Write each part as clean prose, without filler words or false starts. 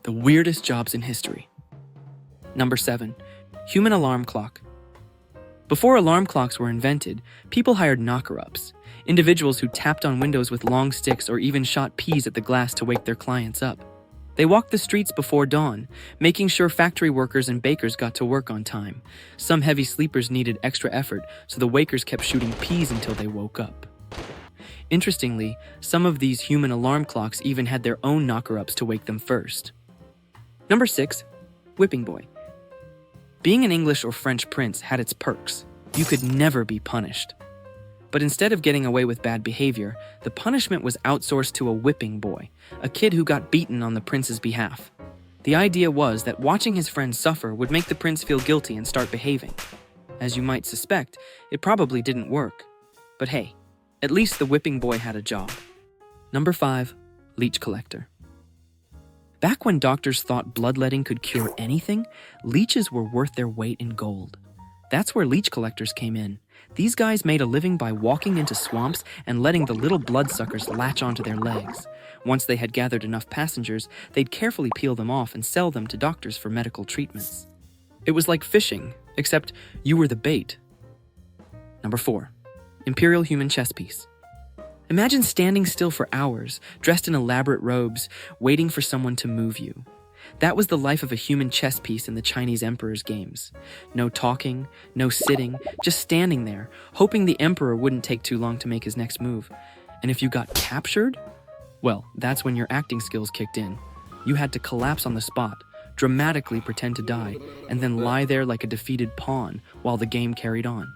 The weirdest jobs in history. Number 7. Human alarm clock. Before alarm clocks were invented, people hired knocker-ups, individuals who tapped on windows with long sticks or even shot peas at the glass to wake their clients up. They walked the streets before dawn, making sure factory workers and bakers got to work on time. Some heavy sleepers needed extra effort, so the wakers kept shooting peas until they woke up. Interestingly, some of these human alarm clocks even had their own knocker-ups to wake them first. Number 6. Whipping boy. Being an English or French prince had its perks. You could never be punished. But instead of getting away with bad behavior, the punishment was outsourced to a whipping boy, a kid who got beaten on the prince's behalf. The idea was that watching his friends suffer would make the prince feel guilty and start behaving. As you might suspect, it probably didn't work. But hey, at least the whipping boy had a job. Number 5. Leech collector. Back when doctors thought bloodletting could cure anything, leeches were worth their weight in gold. That's where leech collectors came in. These guys made a living by walking into swamps and letting the little bloodsuckers latch onto their legs. Once they had gathered enough passengers, they'd carefully peel them off and sell them to doctors for medical treatments. It was like fishing, except you were the bait. Number 4. Imperial human chess piece. Imagine standing still for hours, dressed in elaborate robes, waiting for someone to move you. That was the life of a human chess piece in the Chinese emperor's games. No talking, no sitting, just standing there, hoping the emperor wouldn't take too long to make his next move. And if you got captured, well, that's when your acting skills kicked in. You had to collapse on the spot, dramatically pretend to die, and then lie there like a defeated pawn while the game carried on.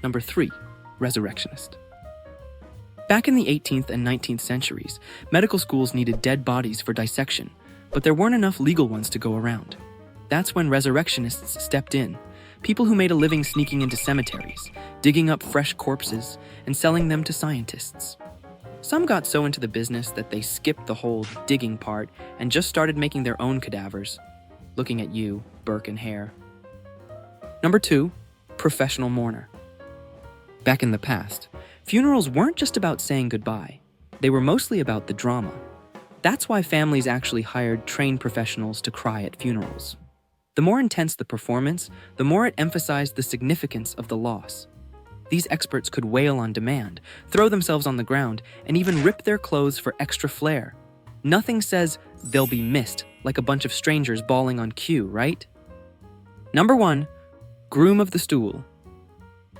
Number 3. Resurrectionist. Back in the 18th and 19th centuries, medical schools needed dead bodies for dissection, but there weren't enough legal ones to go around. That's when resurrectionists stepped in, people who made a living sneaking into cemeteries, digging up fresh corpses, and selling them to scientists. Some got so into the business that they skipped the whole digging part and just started making their own cadavers. Looking at you, Burke and Hare. Number 2. Professional mourner. Back in the past, funerals weren't just about saying goodbye. They were mostly about the drama. That's why families actually hired trained professionals to cry at funerals. The more intense the performance, the more it emphasized the significance of the loss. These experts could wail on demand, throw themselves on the ground, and even rip their clothes for extra flair. Nothing says they'll be missed like a bunch of strangers bawling on cue, right? Number 1. Groom of the stool.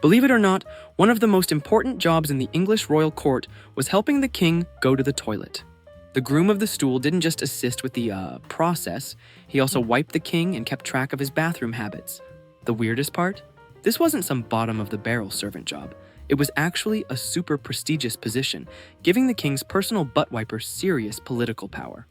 Believe it or not, one of the most important jobs in the English royal court was helping the king go to the toilet. The groom of the stool didn't just assist with the process, he also wiped the king and kept track of his bathroom habits. The weirdest part? This wasn't some bottom-of-the-barrel servant job. It was actually a super prestigious position, giving the king's personal butt wiper serious political power.